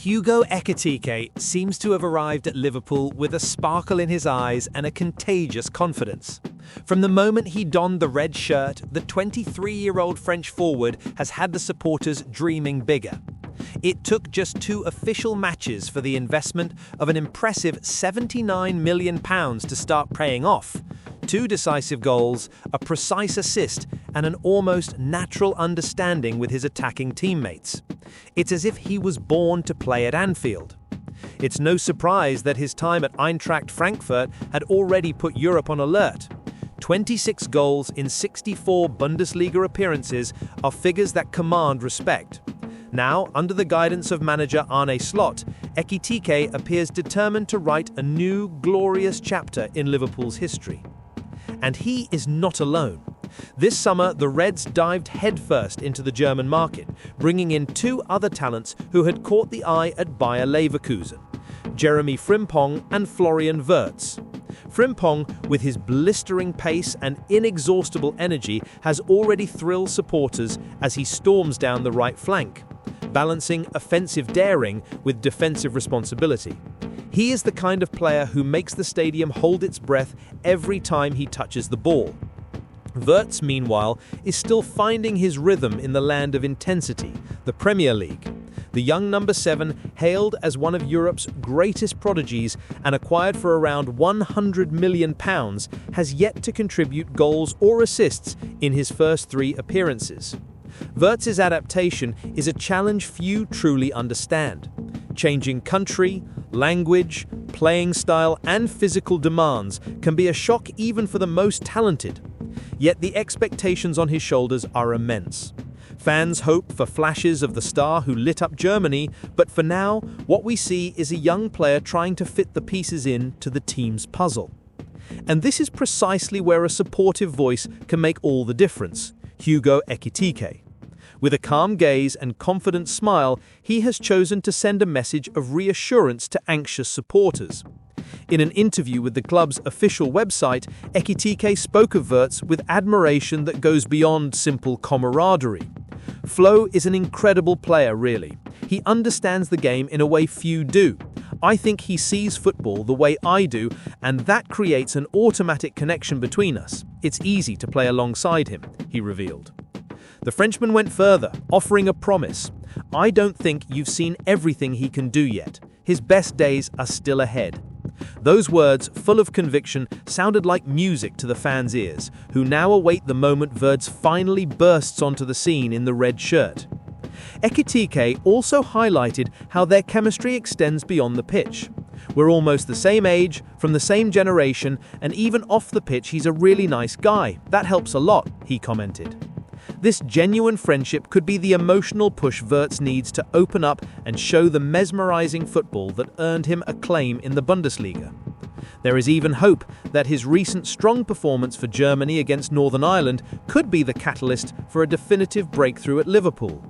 Hugo Ekitike seems to have arrived at Liverpool with a sparkle in his eyes and a contagious confidence. From the moment he donned the red shirt, the 23-year-old French forward has had the supporters dreaming bigger. It took just 2 official matches for the investment of an impressive £79 million to start paying off. 2 decisive goals, a precise assist, and an almost natural understanding with his attacking teammates. It's as if he was born to play at Anfield. It's no surprise that his time at Eintracht Frankfurt had already put Europe on alert. 26 goals in 64 Bundesliga appearances are figures that command respect. Now, under the guidance of manager Arne Slot, Ekitike appears determined to write a new, glorious chapter in Liverpool's history. And he is not alone. This summer, the Reds dived headfirst into the German market, bringing in 2 other talents who had caught the eye at Bayer Leverkusen, Jeremy Frimpong and Florian Wirtz. Frimpong, with his blistering pace and inexhaustible energy, has already thrilled supporters as he storms down the right flank, balancing offensive daring with defensive responsibility. He is the kind of player who makes the stadium hold its breath every time he touches the ball. Wirtz, meanwhile, is still finding his rhythm in the land of intensity, the Premier League. The young number 7, hailed as one of Europe's greatest prodigies and acquired for around £100 million, has yet to contribute goals or assists in his first 3 appearances. Wirtz's adaptation is a challenge few truly understand. Changing country, language, playing style, and physical demands can be a shock even for the most talented. Yet the expectations on his shoulders are immense. Fans hope for flashes of the star who lit up Germany, but for now, what we see is a young player trying to fit the pieces in to the team's puzzle. And this is precisely where a supportive voice can make all the difference: Hugo Ekitike. With a calm gaze and confident smile, he has chosen to send a message of reassurance to anxious supporters. In an interview with the club's official website, Ekitike spoke of Wirtz with admiration that goes beyond simple camaraderie. Flo is an incredible player, really. He understands the game in a way few do. I think he sees football the way I do, and that creates an automatic connection between us. It's easy to play alongside him, he revealed. The Frenchman went further, offering a promise. "I don't think you've seen everything he can do yet. His best days are still ahead." Those words, full of conviction, sounded like music to the fans' ears, who now await the moment Wirtz finally bursts onto the scene in the red shirt. Ekitike also highlighted how their chemistry extends beyond the pitch. "We're almost the same age, from the same generation, and even off the pitch he's a really nice guy. That helps a lot," he commented. This genuine friendship could be the emotional push Wirtz needs to open up and show the mesmerizing football that earned him acclaim in the Bundesliga. There is even hope that his recent strong performance for Germany against Northern Ireland could be the catalyst for a definitive breakthrough at Liverpool.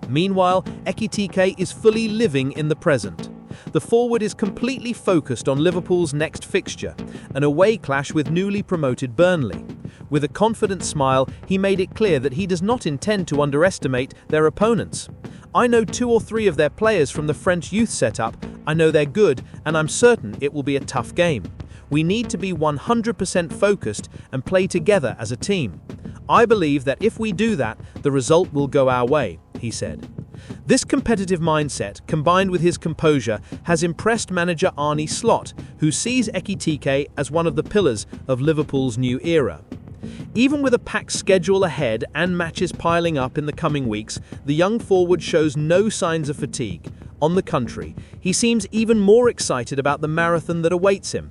Meanwhile, Ekitike is fully living in the present. The forward is completely focused on Liverpool's next fixture, an away clash with newly promoted Burnley. With a confident smile, he made it clear that he does not intend to underestimate their opponents. "I know 2 or 3 of their players from the French youth setup. I know they're good, and I'm certain it will be a tough game. We need to be 100% focused and play together as a team. I believe that if we do that, the result will go our way," he said. This competitive mindset, combined with his composure, has impressed manager Arne Slot, who sees Ekitike as one of the pillars of Liverpool's new era. Even with a packed schedule ahead and matches piling up in the coming weeks, the young forward shows no signs of fatigue. On the contrary, he seems even more excited about the marathon that awaits him.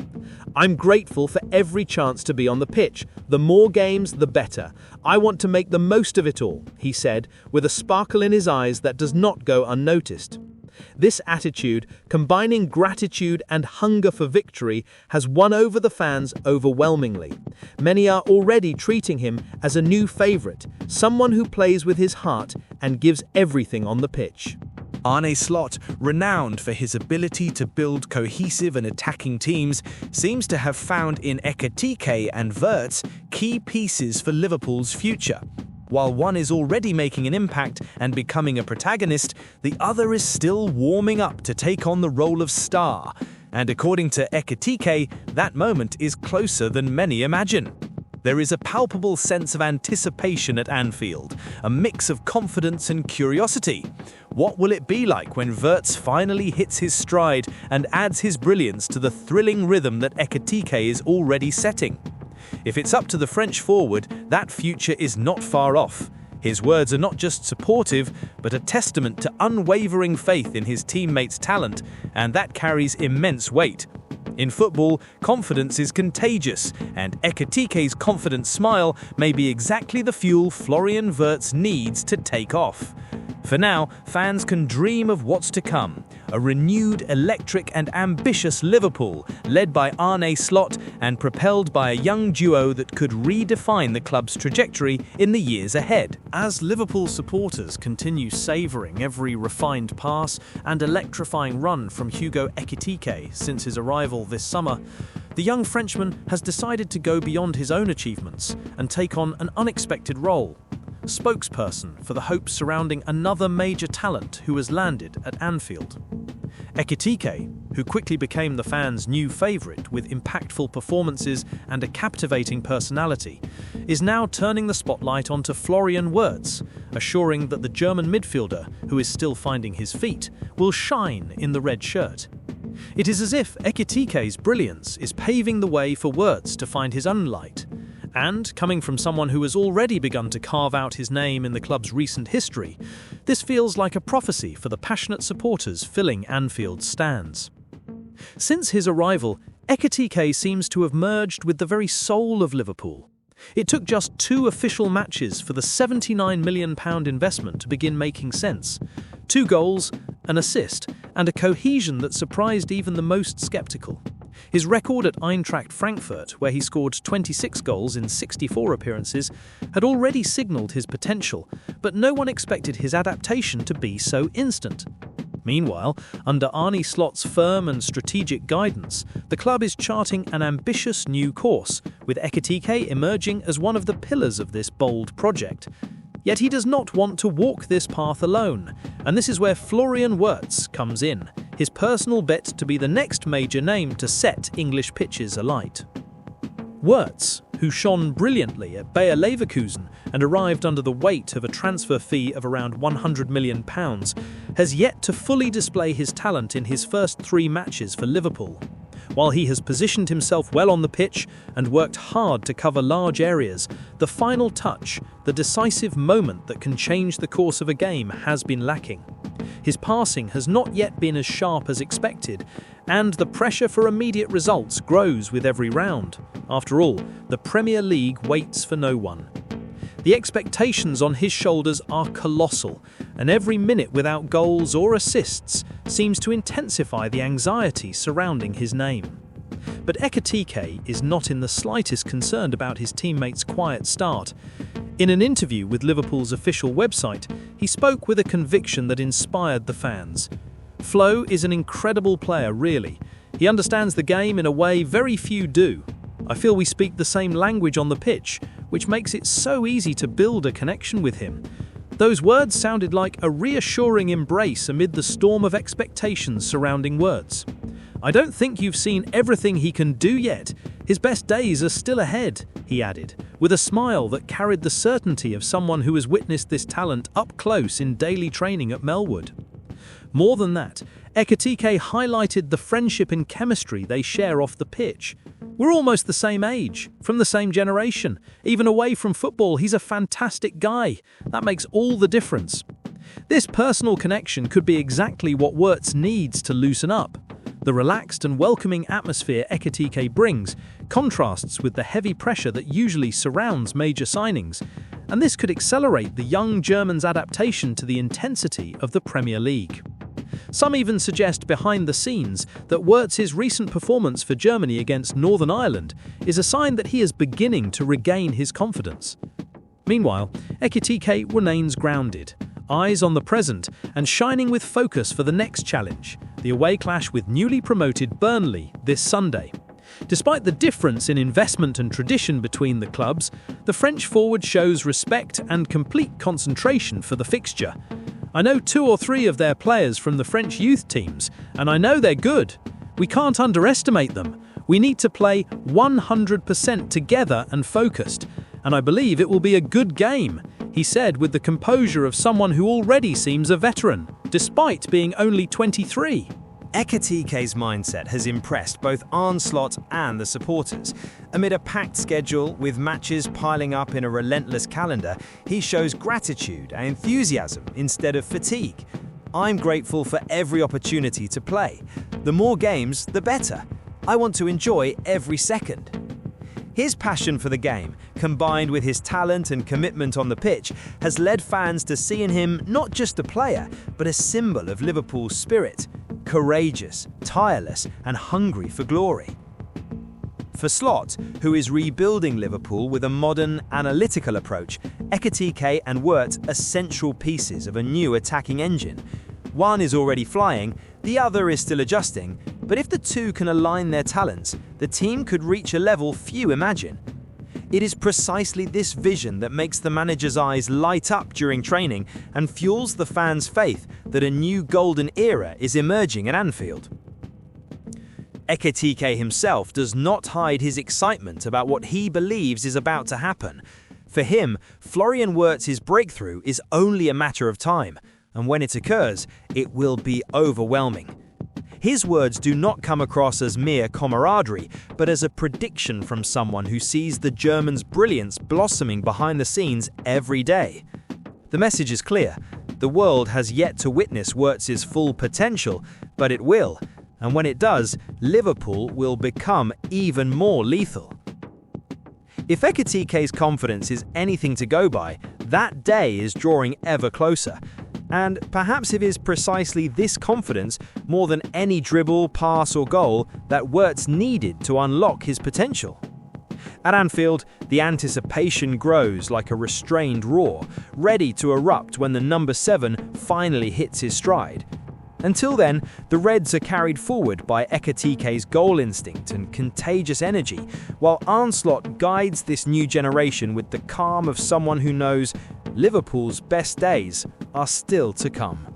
"I'm grateful for every chance to be on the pitch. The more games, the better. I want to make the most of it all," he said, with a sparkle in his eyes that does not go unnoticed. This attitude, combining gratitude and hunger for victory, has won over the fans overwhelmingly. Many are already treating him as a new favourite, someone who plays with his heart and gives everything on the pitch. Arne Slot, renowned for his ability to build cohesive and attacking teams, seems to have found in Ekitike and Wirtz key pieces for Liverpool's future. While one is already making an impact and becoming a protagonist, the other is still warming up to take on the role of star. And according to Ekitike, that moment is closer than many imagine. There is a palpable sense of anticipation at Anfield, a mix of confidence and curiosity. What will it be like when Wirtz finally hits his stride and adds his brilliance to the thrilling rhythm that Ekitike is already setting? If it's up to the French forward, that future is not far off. His words are not just supportive, but a testament to unwavering faith in his teammates' talent, and that carries immense weight. In football, confidence is contagious, and Ekitike's confident smile may be exactly the fuel Florian Wirtz needs to take off. For now, fans can dream of what's to come, a renewed, electric and ambitious Liverpool, led by Arne Slot and propelled by a young duo that could redefine the club's trajectory in the years ahead. As Liverpool supporters continue savouring every refined pass and electrifying run from Hugo Ekitike since his arrival this summer, the young Frenchman has decided to go beyond his own achievements and take on an unexpected role. Spokesperson for the hopes surrounding another major talent who has landed at Anfield. Ekitike, who quickly became the fans' new favourite with impactful performances and a captivating personality, is now turning the spotlight onto Florian Wirtz, assuring that the German midfielder, who is still finding his feet, will shine in the red shirt. It is as if Ekitike's brilliance is paving the way for Wirtz to find his own light. And, coming from someone who has already begun to carve out his name in the club's recent history, this feels like a prophecy for the passionate supporters filling Anfield's stands. Since his arrival, Ekitike seems to have merged with the very soul of Liverpool. It took just 2 official matches for the £79 million investment to begin making sense. 2 goals, an assist, and a cohesion that surprised even the most sceptical. His record at Eintracht Frankfurt, where he scored 26 goals in 64 appearances, had already signalled his potential, but no one expected his adaptation to be so instant. Meanwhile, under Arne Slot's firm and strategic guidance, the club is charting an ambitious new course, with Ekitike emerging as one of the pillars of this bold project. Yet he does not want to walk this path alone, and this is where Florian Wirtz comes in, his personal bet to be the next major name to set English pitches alight. Wirtz, who shone brilliantly at Bayer Leverkusen and arrived under the weight of a transfer fee of around £100 million, has yet to fully display his talent in his first 3 matches for Liverpool. While he has positioned himself well on the pitch and worked hard to cover large areas, the final touch, the decisive moment that can change the course of a game, has been lacking. His passing has not yet been as sharp as expected, and the pressure for immediate results grows with every round. After all, the Premier League waits for no one. The expectations on his shoulders are colossal, and every minute without goals or assists seems to intensify the anxiety surrounding his name. But Ekitike is not in the slightest concerned about his teammates' quiet start. In an interview with Liverpool's official website, he spoke with a conviction that inspired the fans. Flo is an incredible player, really. He understands the game in a way very few do. I feel we speak the same language on the pitch, which makes it so easy to build a connection with him. Those words sounded like a reassuring embrace amid the storm of expectations surrounding Wirtz. I don't think you've seen everything he can do yet. His best days are still ahead, he added, with a smile that carried the certainty of someone who has witnessed this talent up close in daily training at Melwood. More than that, Ekitike highlighted the friendship and chemistry they share off the pitch. We're almost the same age, from the same generation. Even away from football, he's a fantastic guy. That makes all the difference. This personal connection could be exactly what Wirtz needs to loosen up. The relaxed and welcoming atmosphere Ekitike brings contrasts with the heavy pressure that usually surrounds major signings, and this could accelerate the young German's adaptation to the intensity of the Premier League. Some even suggest behind the scenes that Wirtz's recent performance for Germany against Northern Ireland is a sign that he is beginning to regain his confidence. Meanwhile, Ekitike remains grounded, eyes on the present and shining with focus for the next challenge, the away clash with newly promoted Burnley this Sunday. Despite the difference in investment and tradition between the clubs, the French forward shows respect and complete concentration for the fixture. I know 2 or 3 of their players from the French youth teams, and I know they're good. We can't underestimate them. We need to play 100% together and focused, and I believe it will be a good game, he said with the composure of someone who already seems a veteran, despite being only 23. Ekitike's mindset has impressed both Arne Slot and the supporters. Amid a packed schedule with matches piling up in a relentless calendar, he shows gratitude and enthusiasm instead of fatigue. I'm grateful for every opportunity to play. The more games, the better. I want to enjoy every second. His passion for the game, combined with his talent and commitment on the pitch, has led fans to see in him not just a player, but a symbol of Liverpool's spirit. Courageous, tireless, and hungry for glory. For Slot, who is rebuilding Liverpool with a modern, analytical approach, Ekitike and Wirtz are central pieces of a new attacking engine. One is already flying, the other is still adjusting, but if the two can align their talents, the team could reach a level few imagine. It is precisely this vision that makes the manager's eyes light up during training and fuels the fans' faith that a new golden era is emerging at Anfield. Ekitike himself does not hide his excitement about what he believes is about to happen. For him, Florian Wirtz's breakthrough is only a matter of time, and when it occurs, it will be overwhelming. His words do not come across as mere camaraderie, but as a prediction from someone who sees the German's brilliance blossoming behind the scenes every day. The message is clear. The world has yet to witness Wirtz's full potential, but it will, and when it does, Liverpool will become even more lethal. If Ekitike's confidence is anything to go by, that day is drawing ever closer. And perhaps it is precisely this confidence, more than any dribble, pass or goal, that Wirtz needed to unlock his potential. At Anfield, the anticipation grows like a restrained roar, ready to erupt when the number 7 finally hits his stride. Until then, the Reds are carried forward by Ekitike's goal instinct and contagious energy, while Arne Slot guides this new generation with the calm of someone who knows Liverpool's best days are still to come.